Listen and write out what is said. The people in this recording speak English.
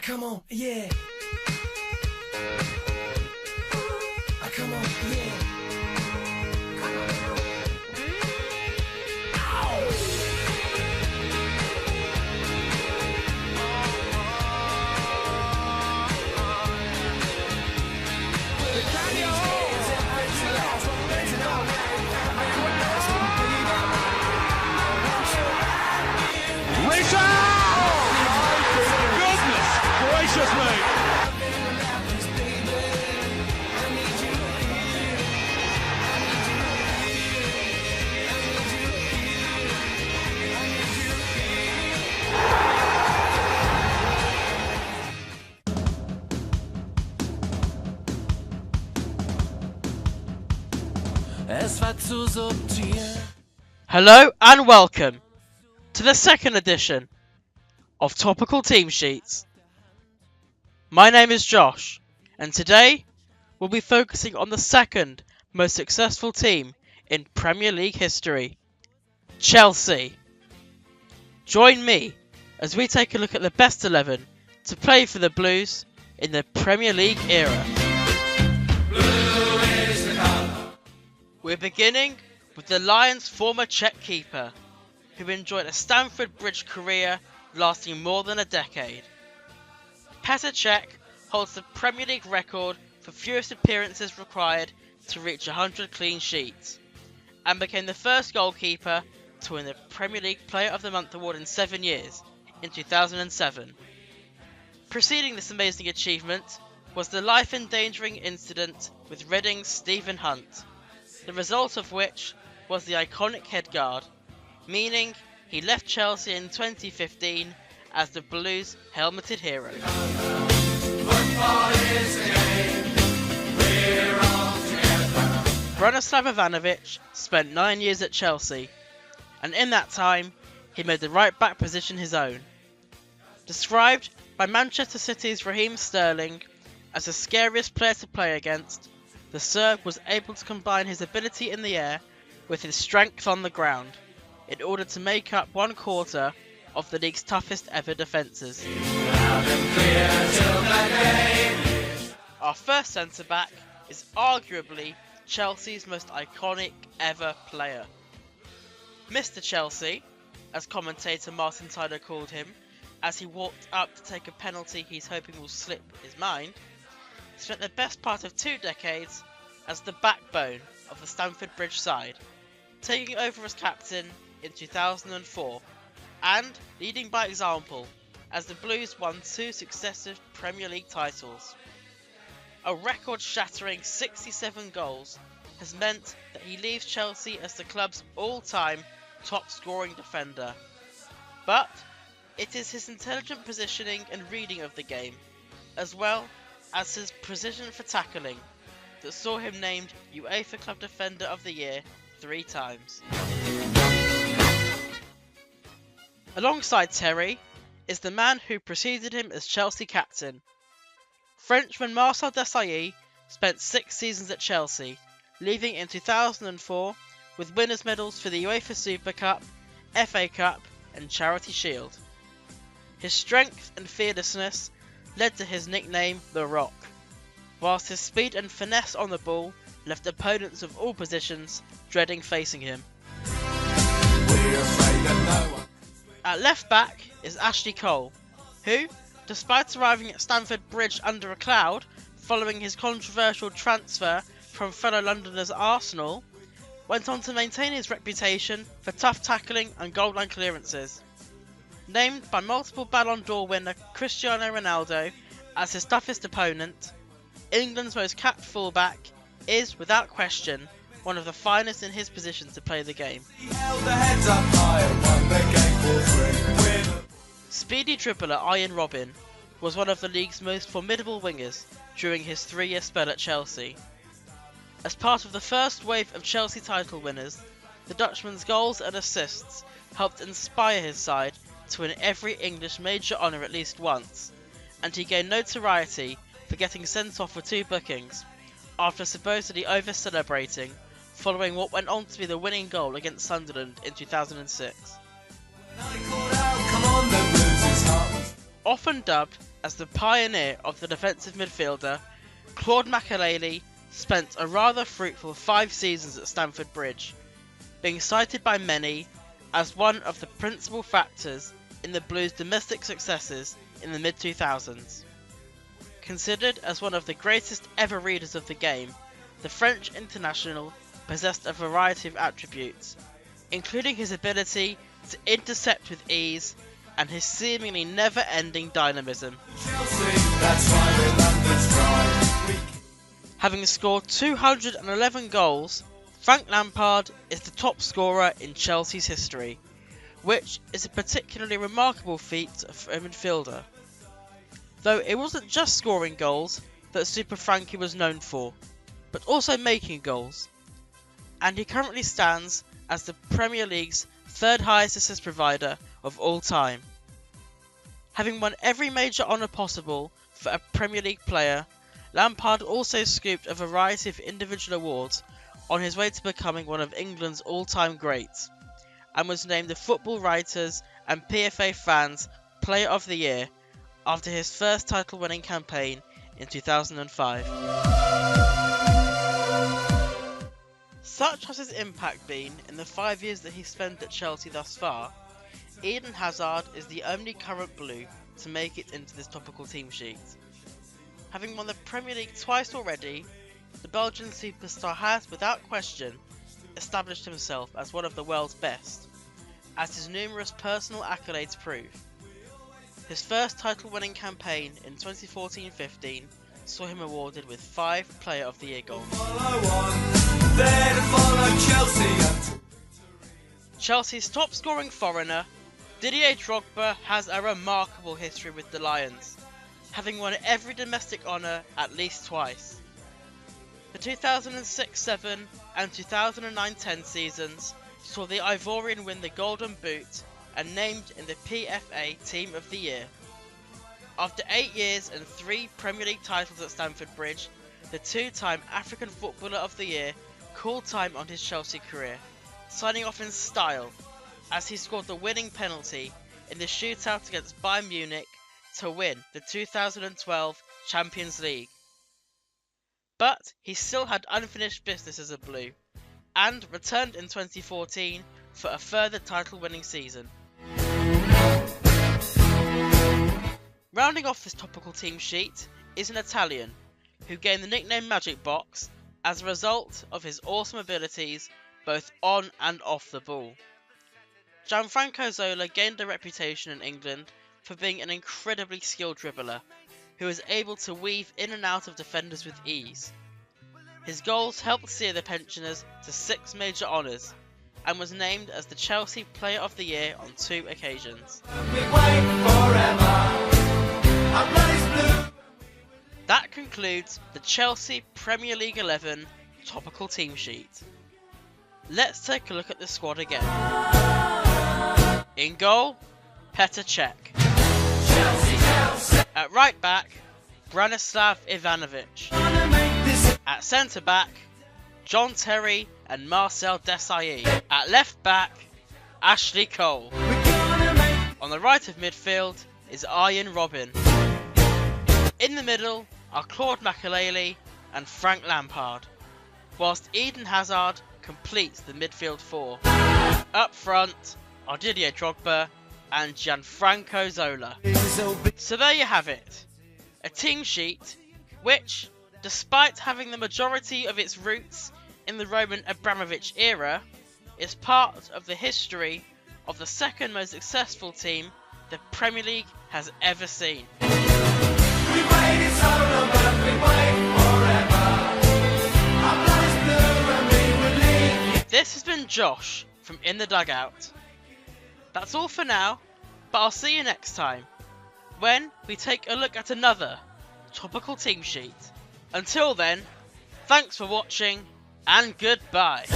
come on, yeah. Come on, yeah. Gracious me! Hello and welcome to the second edition of Topical Teamsheets. My name is Josh, and today we'll be focusing on the second most successful team in Premier League history, Chelsea. Join me as we take a look at the best 11 to play for the Blues in the Premier League era. We're beginning with the Lions' former Czech keeper, who enjoyed a Stamford Bridge career lasting more than a decade. Petr Cech holds the Premier League record for fewest appearances required to reach 100 clean sheets, and became the first goalkeeper to win the Premier League Player of the Month award in 7 years, in 2007. Preceding this amazing achievement was the life-endangering incident with Reading's Stephen Hunt, the result of which was the iconic headguard, meaning he left Chelsea in 2015 as the Blues' helmeted hero. Branislav Ivanovic spent 9 years at Chelsea, and in that time he made the right back position his own. Described by Manchester City's Raheem Sterling as the scariest player to play against, the Serb was able to combine his ability in the air with his strength on the ground in order to make up 1/4 of the league's toughest ever defences. Our first centre-back is arguably Chelsea's most iconic ever player. Mr. Chelsea, as commentator Martin Tyler called him, as he walked up to take a penalty he's hoping will slip his mind, spent the best part of 2 decades as the backbone of the Stamford Bridge side, taking over as captain in 2004 and leading by example as the Blues won 2 successive Premier League titles. A record-shattering 67 goals has meant that he leaves Chelsea as the club's all-time top-scoring defender. But it is his intelligent positioning and reading of the game, as well as his precision for tackling, that saw him named UEFA Club Defender of the Year 3 times. Alongside Terry is the man who preceded him as Chelsea captain. Frenchman Marcel Desailly spent 6 seasons at Chelsea, leaving in 2004 with winners' medals for the UEFA Super Cup, FA Cup and Charity Shield. His strength and fearlessness led to his nickname The Rock, whilst his speed and finesse on the ball left opponents of all positions dreading facing him. At left back is Ashley Cole, who, despite arriving at Stamford Bridge under a cloud following his controversial transfer from fellow Londoners Arsenal, went on to maintain his reputation for tough tackling and goal line clearances. Named by multiple Ballon d'Or winner Cristiano Ronaldo as his toughest opponent, England's most capped fullback is, without question, one of the finest in his position to play the game. Speedy dribbler Ian Robin was one of the league's most formidable wingers during his 3-year spell at Chelsea. As part of the first wave of Chelsea title winners, the Dutchman's goals and assists helped inspire his side to win every English major honour at least once, and he gained notoriety for getting sent off for 2 bookings, after supposedly over-celebrating following what went on to be the winning goal against Sunderland in 2006. Often dubbed as the pioneer of the defensive midfielder, Claude Makelele spent a rather fruitful 5 seasons at Stamford Bridge, being cited by many as one of the principal factors in the Blues' domestic successes in the mid-2000s. Considered as one of the greatest ever readers of the game, the French international possessed a variety of attributes, including his ability to intercept with ease and his seemingly never-ending dynamism. Having scored 211 goals, Frank Lampard is the top scorer in Chelsea's history, which is a particularly remarkable feat for a midfielder. Though it wasn't just scoring goals that Super Frankie was known for, but also making goals, and he currently stands as the Premier League's 3rd highest assist provider of all time. Having won every major honour possible for a Premier League player, Lampard also scooped a variety of individual awards on his way to becoming one of England's all-time greats, and was named the Football Writers and PFA Fans Player of the Year after his first title-winning campaign in 2005. Such has his impact been in the 5 years that he's spent at Chelsea thus far, Eden Hazard is the only current Blue to make it into this topical team sheet. Having won the Premier League twice already, the Belgian superstar has, without question, established himself as one of the world's best, as his numerous personal accolades prove. His first title-winning campaign in 2014-15 saw him awarded with 5 Player of the Year goals. Chelsea's top-scoring foreigner, Didier Drogba, has a remarkable history with the Lions, having won every domestic honour at least twice. The 2006-07 and 2009-10 seasons saw the Ivorian win the Golden Boot and named in the PFA Team of the Year. After 8 years and 3 Premier League titles at Stamford Bridge, the 2-time African Footballer of the Year called time on his Chelsea career, signing off in style as he scored the winning penalty in the shootout against Bayern Munich to win the 2012 Champions League. But he still had unfinished business as a Blue, and returned in 2014 for a further title-winning season. Rounding off this topical team sheet is an Italian, who gained the nickname Magic Box as a result of his awesome abilities both on and off the ball. Gianfranco Zola gained a reputation in England for being an incredibly skilled dribbler, who is able to weave in and out of defenders with ease. His goals helped steer the pensioners to 6 major honours, and was named as the Chelsea Player of the Year on 2 occasions. That concludes the Chelsea Premier League 11 topical team sheet. Let's take a look at the squad again. In goal, Petr Cech. At right back, Branislav Ivanovic. At centre back, John Terry and Marcel Desailly. At left back, Ashley Cole. On the right of midfield is Arjen Robben. In the middle are Claude Makelele and Frank Lampard, whilst Eden Hazard completes the midfield 4. Up front are Didier Drogba and Gianfranco Zola. So there you have it, a team sheet which, despite having the majority of its roots in the Roman Abramovich era, is part of the history of the second most successful team the Premier League has ever seen. This has been Josh from In the Dugout. That's all for now, but I'll see you next time, when we take a look at another topical team sheet. Until then, thanks for watching, and goodbye.